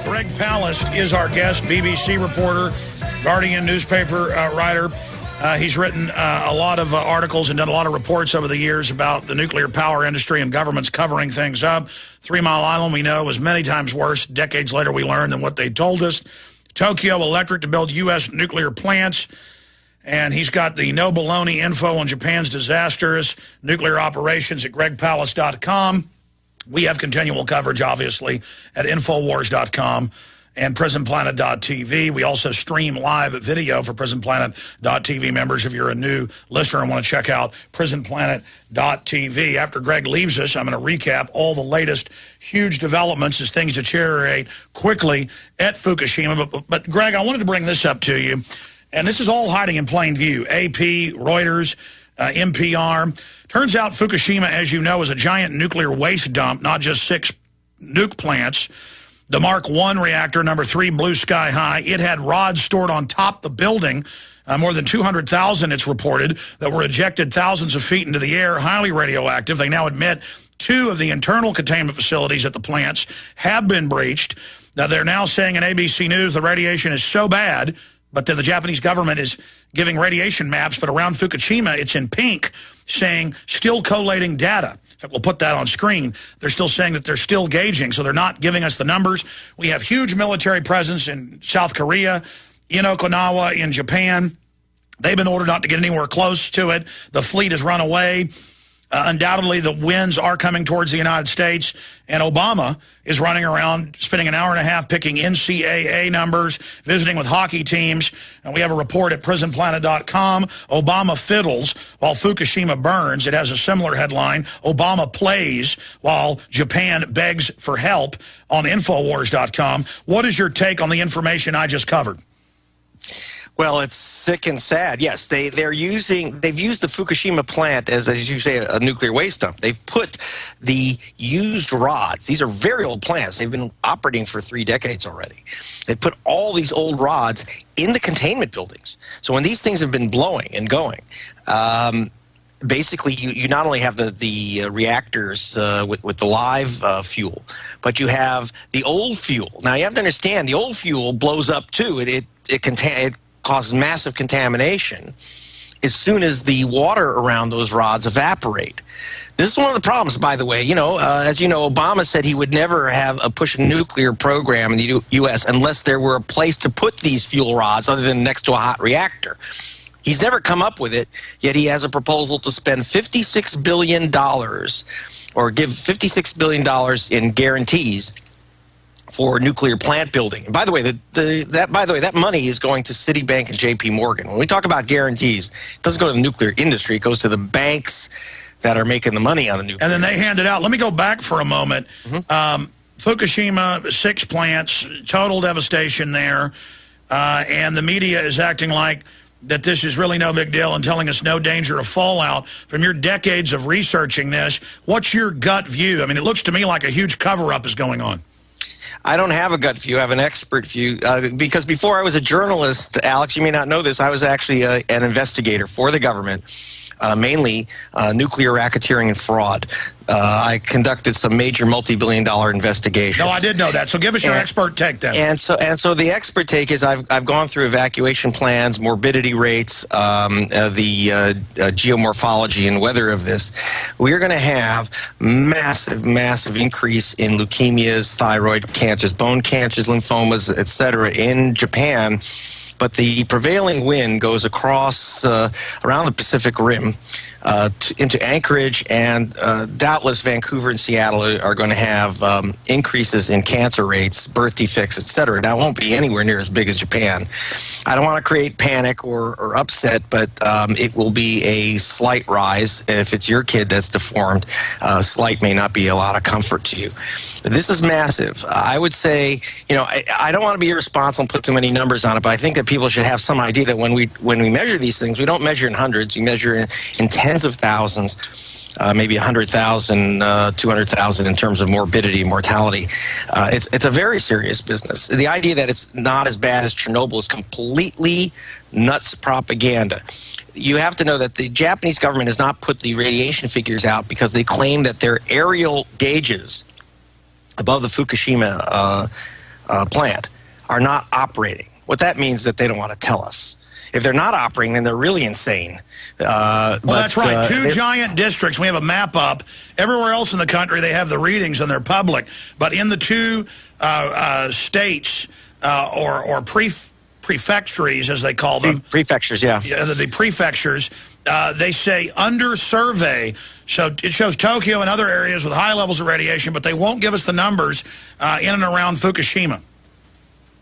Greg Palast is our guest, BBC reporter, Guardian newspaper writer. He's written a lot of articles and done a lot of reports over the years about the nuclear power industry and governments covering things up. 3 Mile Island, we know, was many times worse. Decades later, we learned than what they told us. Tokyo Electric to build U.S. nuclear plants. And he's got the no baloney info on Japan's disastrous nuclear operations at gregpalast.com. We have continual coverage, obviously, at Infowars.com and PrisonPlanet.tv. We also stream live video for PrisonPlanet.tv members. If you're a new listener and want to check out PrisonPlanet.tv. After Greg leaves us, I'm going to recap all the latest huge developments as things deteriorate quickly at Fukushima. But Greg, I wanted to bring this up to you, and this is all hiding in plain view. AP, Reuters, NPR. Turns out Fukushima, as you know, is a giant nuclear waste dump, not just 6 nuke plants. The Mark I reactor, number 3, Blue Sky High, it had rods stored on top the building, more than 200,000, it's reported, that were ejected thousands of feet into the air, highly radioactive. They now admit 2 of the internal containment facilities at the plants have been breached. Now, they're now saying in ABC News the radiation is so bad, but the Japanese government is giving radiation maps, but around Fukushima, it's in pink, saying still collating data. In fact, we'll put that on screen. They're still saying that they're still gauging, so they're not giving us the numbers. We have huge military presence in South Korea, in Okinawa, in Japan. They've been ordered not to get anywhere close to it. The fleet has run away. Undoubtedly, the winds are coming towards the United States, and Obama is running around, spending an hour and a half picking NCAA numbers, visiting with hockey teams, and we have a report at PrisonPlanet.com. Obama fiddles while Fukushima burns. It has a similar headline, Obama plays while Japan begs for help, on Infowars.com. What is your take on the information I just covered? Well, it's sick and sad. Yes, they've used the Fukushima plant as you say, a nuclear waste dump. They've put the used rods. These are very old plants. They've been operating for 3 decades already. They put all these old rods in the containment buildings. So when these things have been blowing and going, basically you not only have the reactors with the live fuel, but you have the old fuel. Now you have to understand, the old fuel blows up too. It causes massive contamination as soon as the water around those rods evaporate. This is one of the problems, by the way. As you know, Obama said he would never have push a nuclear program in the U.S. unless there were a place to put these fuel rods other than next to a hot reactor. He's never come up with it, yet he has a proposal to spend $56 billion or give $56 billion in guarantees for nuclear plant building. And by the way, that money is going to Citibank and J.P. Morgan. When we talk about guarantees, it doesn't go to the nuclear industry. It goes to the banks that are making the money on the nuclear. And then they hand it out. Let me go back for a moment. Fukushima, 6 plants, total devastation there. And the media is acting like that this is really no big deal and telling us no danger of fallout. From your decades of researching this, what's your gut view? I mean, it looks to me like a huge cover-up is going on. I don't have a gut view. I have an expert view. Because before I was a journalist, Alex, you may not know this, I was actually an investigator for the government, mainly nuclear racketeering and fraud. I conducted some major multi-billion-dollar investigations. No, I did know that. So give us your expert take then. And so the expert take is I've gone through evacuation plans, morbidity rates, the geomorphology and weather of this. We're going to have massive increase in leukemias, thyroid cancers, bone cancers, lymphomas, etc. in Japan. But the prevailing wind goes across around the Pacific Rim into Anchorage, and doubtless Vancouver and Seattle are going to have increases in cancer rates, birth defects, etc. Now, it won't be anywhere near as big as Japan. I don't want to create panic or upset, but it will be a slight rise. And if it's your kid that's deformed, slight may not be a lot of comfort to you. This is massive. I would say, I don't want to be irresponsible and put too many numbers on it, but I think that people should have some idea that when we measure these things, we don't measure in hundreds, we measure in tens of thousands, maybe 100,000, 200,000 in terms of morbidity and mortality. It's a very serious business. The idea that it's not as bad as Chernobyl is completely nuts propaganda. You have to know that the Japanese government has not put the radiation figures out because they claim that their aerial gauges above the Fukushima plant are not operating. What that means is that they don't want to tell us. If they're not operating, then they're really insane. Well, that's right. Two giant districts. We have a map up. Everywhere else in the country, they have the readings and they're public. But in the two states or prefectures, as they call them. Prefectures, yeah. The prefectures, they say under survey. So it shows Tokyo and other areas with high levels of radiation, but they won't give us the numbers in and around Fukushima.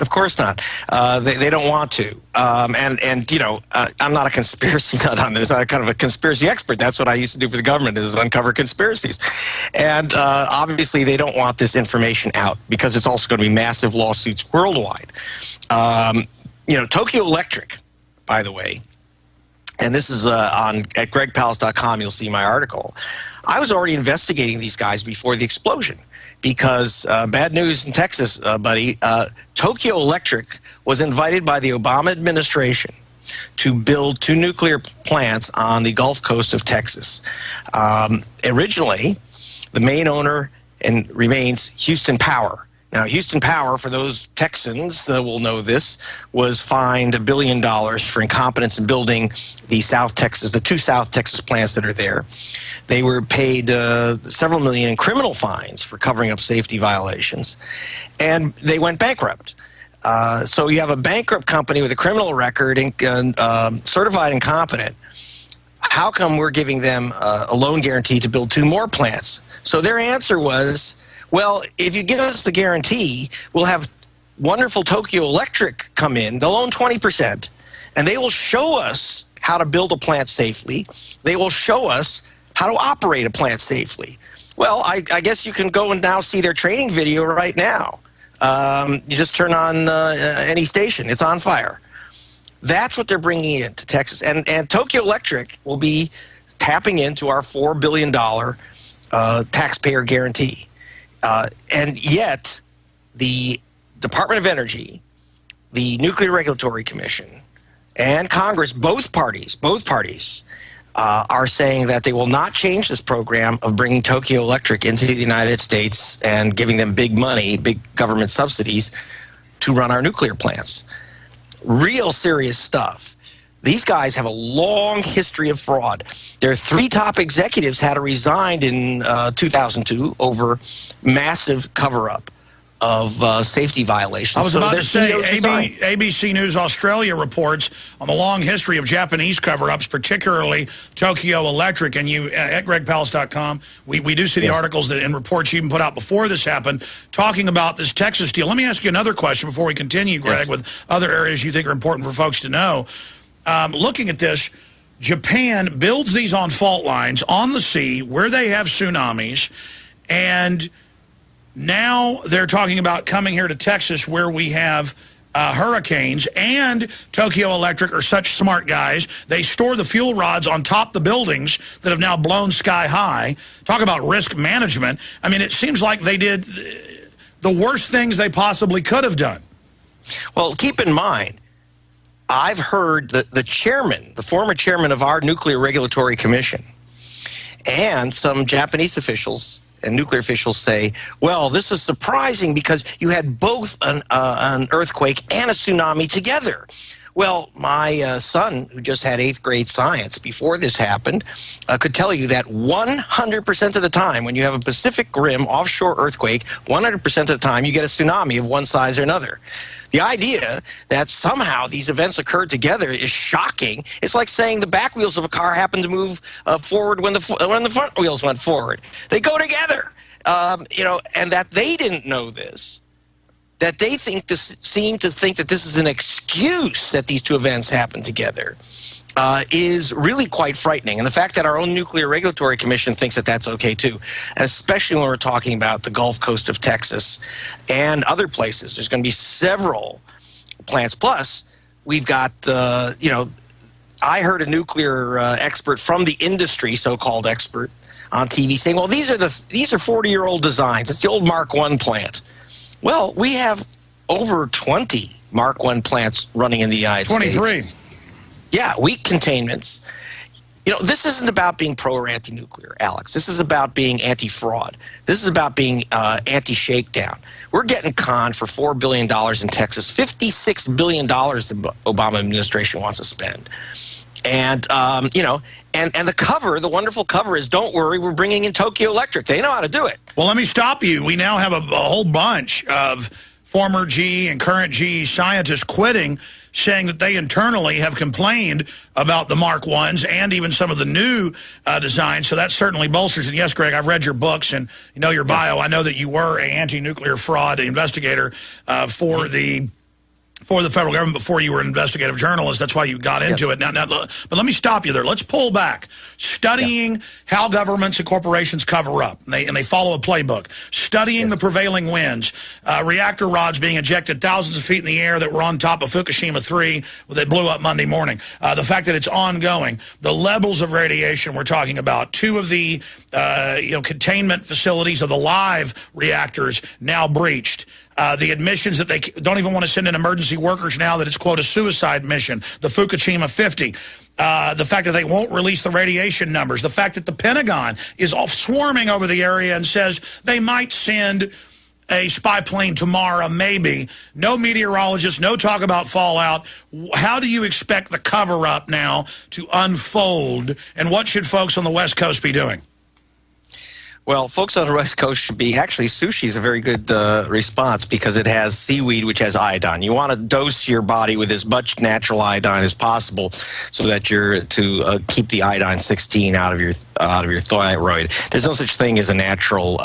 Of course not. They don't want to. And you know, I'm not a conspiracy nut on this. I'm kind of a conspiracy expert. That's what I used to do for the government, is uncover conspiracies. And obviously they don't want this information out because it's also going to be massive lawsuits worldwide. You know, Tokyo Electric, by the way, and this is at gregpalast.com, you'll see my article. I was already investigating these guys before the explosion. Because bad news in Texas, buddy, Tokyo Electric was invited by the Obama administration to build 2 nuclear plants on the Gulf Coast of Texas. Originally, the main owner remains Houston Power. Now, Houston Power, for those Texans that will know this, was fined $1 billion for incompetence in building the two South Texas plants that are there. They were paid several million in criminal fines for covering up safety violations, and they went bankrupt. So you have a bankrupt company with a criminal record and certified incompetent. How come we're giving them a loan guarantee to build 2 more plants? So their answer was, well, if you give us the guarantee, we'll have wonderful Tokyo Electric come in. They'll own 20%, and they will show us how to build a plant safely. They will show us how to operate a plant safely. Well, I guess you can go and now see their training video right now. You just turn on any station. It's on fire. That's what they're bringing in to Texas. And Tokyo Electric will be tapping into our $4 billion taxpayer guarantee. And yet, the Department of Energy, the Nuclear Regulatory Commission, and Congress, both parties, are saying that they will not change this program of bringing Tokyo Electric into the United States and giving them big money, big government subsidies to run our nuclear plants. Real serious stuff. These guys have a long history of fraud. Their 3 top executives had to resign in 2002 over massive cover-up of safety violations. I was about to say, ABC News Australia reports on the long history of Japanese cover-ups, particularly Tokyo Electric. And you, at gregpalast.com, we do see the articles and reports you even put out before this happened, talking about this Texas deal. Let me ask you another question before we continue, Greg, with other areas you think are important for folks to know. Looking at this, Japan builds these on fault lines on the sea where they have tsunamis, and now they're talking about coming here to Texas where we have hurricanes, and Tokyo Electric are such smart guys. They store the fuel rods on top of the buildings that have now blown sky high. Talk about risk management. I mean, it seems like they did the worst things they possibly could have done. Well, keep in mind, I've heard the chairman, the former chairman of our Nuclear Regulatory Commission, and some Japanese officials and nuclear officials say, well, this is surprising because you had both an earthquake and a tsunami together. Well, my son, who just had 8th grade science before this happened, could tell you that 100% of the time when you have a Pacific Rim offshore earthquake, 100% of the time you get a tsunami of one size or another. The idea that somehow these events occurred together is shocking. It's like saying the back wheels of a car happened to move forward when the front wheels went forward. They go together, you know, and that they didn't know this. That they seem to think that this is an excuse that these 2 events happened together is really quite frightening. And the fact that our own Nuclear Regulatory Commission thinks that that's okay too, especially when we're talking about the Gulf Coast of Texas and other places. There's going to be several plants. Plus, we've got, you know, I heard a nuclear expert from the industry, so-called expert, on TV saying, well, these are 40-year-old designs. It's the old Mark I plant. Well, we have over 20 Mark I plants running in the United States. 23. Yeah, weak containments. You know, this isn't about being pro or anti-nuclear, Alex. This is about being anti-fraud. This is about being anti-shakedown. We're getting conned for $4 billion in Texas, $56 billion the Obama administration wants to spend. And, you know, and the cover, the wonderful cover is, don't worry, we're bringing in Tokyo Electric. They know how to do it. Well, let me stop you. We now have a whole bunch of former GE and current GE scientists quitting, saying that they internally have complained about the Mark I's and even some of the new designs. So that certainly bolsters it. Yes, Greg, I've read your books and you know your bio. I know that you were an anti-nuclear fraud investigator for the federal government before you were an investigative journalist. That's why you got into it. Now, but let me stop you there. Let's pull back. Studying how governments and corporations cover up, and they follow a playbook. Studying the prevailing winds. Reactor rods being ejected thousands of feet in the air that were on top of Fukushima 3 that blew up Monday morning. The fact that it's ongoing. The levels of radiation we're talking about. 2 of the containment facilities of the live reactors now breached. The admissions that they don't even want to send in emergency workers now, that it's, quote, a suicide mission, the Fukushima 50. The fact that they won't release the radiation numbers. The fact that the Pentagon is off swarming over the area and says they might send a spy plane tomorrow, maybe. No meteorologists, no talk about fallout. How do you expect the cover-up now to unfold, and what should folks on the West Coast be doing? Well, folks on the West Coast should be, actually, sushi is a very good response because it has seaweed, which has iodine. You want to dose your body with as much natural iodine as possible so that you're to keep the iodine-16 out of your thyroid. There's no such thing as a natural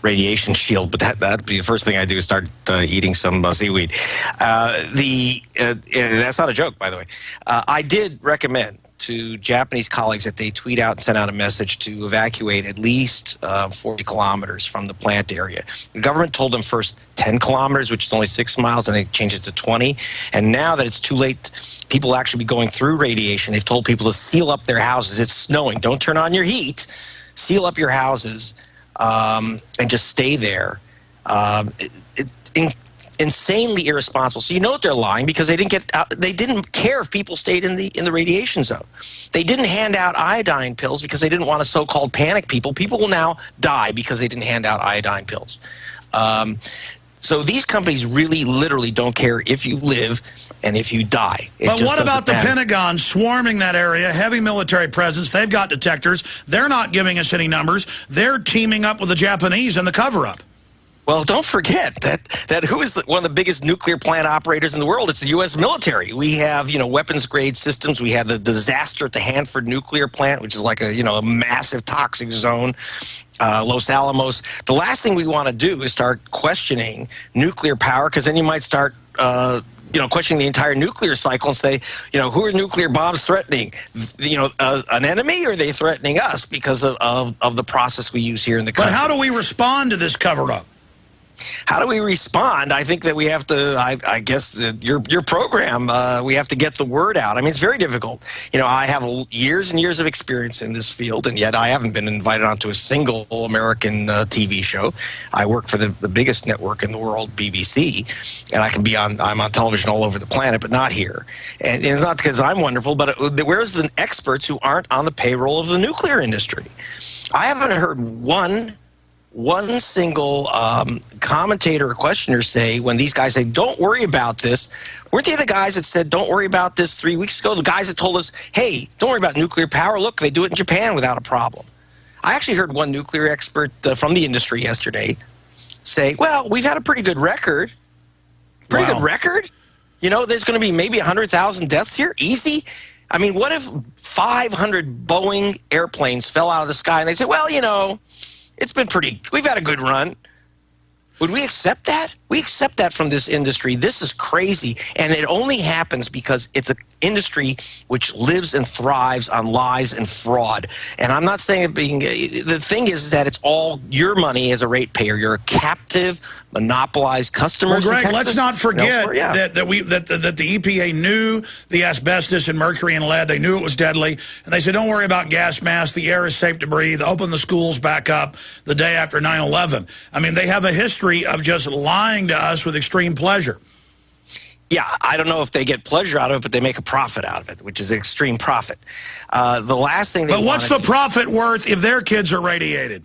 radiation shield, but that'd be the first thing I do is start eating some seaweed. That's not a joke, by the way. I did recommend to Japanese colleagues that they tweet out and send out a message to evacuate at least 40 kilometers from the plant area. The government told them first 10 kilometers, which is only 6 miles, and they changed it to 20. And now that it's too late, people actually be going through radiation. They've told people to seal up their houses. It's snowing. Don't turn on your heat. Seal up your houses and just stay there. Insanely irresponsible. So you know that they're lying because they didn't get out, they didn't care if people stayed in the radiation zone. They didn't hand out iodine pills because they didn't want to so-called panic people. People will now die because they didn't hand out iodine pills. So these companies really literally don't care if you live and if you die. But what about the Pentagon swarming that area, heavy military presence? They've got detectors. They're not giving us any numbers. They're teaming up with the Japanese in the cover-up. Well, don't forget that who is one of the biggest nuclear plant operators in the world? It's the U.S. military. We have, weapons-grade systems. We had the disaster at the Hanford nuclear plant, which is like a massive toxic zone. Los Alamos. The last thing we want to do is start questioning nuclear power, because then you might start questioning the entire nuclear cycle and say, who are nuclear bombs threatening? An enemy, or are they threatening us because of the process we use here in the country? But how do we respond to this cover-up? How do we respond? I think that we have to, I guess, your program, we have to get the word out. I mean, it's very difficult. I have years and years of experience in this field, and yet I haven't been invited onto a single American TV show. I work for the biggest network in the world, BBC, and I'm on television all over the planet, but not here. And it's not because I'm wonderful, but where's the experts who aren't on the payroll of the nuclear industry? I haven't heard one single commentator or questioner say, when these guys say, don't worry about this, weren't they the guys that said, don't worry about this 3 weeks ago? The guys that told us, hey, don't worry about nuclear power. Look, they do it in Japan without a problem. I actually heard one nuclear expert from the industry yesterday say, well, we've had a pretty good record. Good record? There's going to be maybe 100,000 deaths here? Easy? I mean, what if 500 Boeing airplanes fell out of the sky and they say, well, it's been we've had a good run. Would we accept that? We accept that from this industry. This is crazy. And it only happens because it's an industry which lives and thrives on lies and fraud. And I'm not saying the thing is that it's all your money as a ratepayer. You're a captive, monopolized customer. Well, Greg, let's not forget that the EPA knew the asbestos and mercury and lead. They knew it was deadly. And they said, don't worry about gas masks. The air is safe to breathe. Open the schools back up the day after 9/11. I mean, they have a history of just lying to us with extreme pleasure. Yeah, I don't know if they get pleasure out of it, but they make a profit out of it, which is extreme profit. The last thing they But what's the profit worth if their kids are radiated?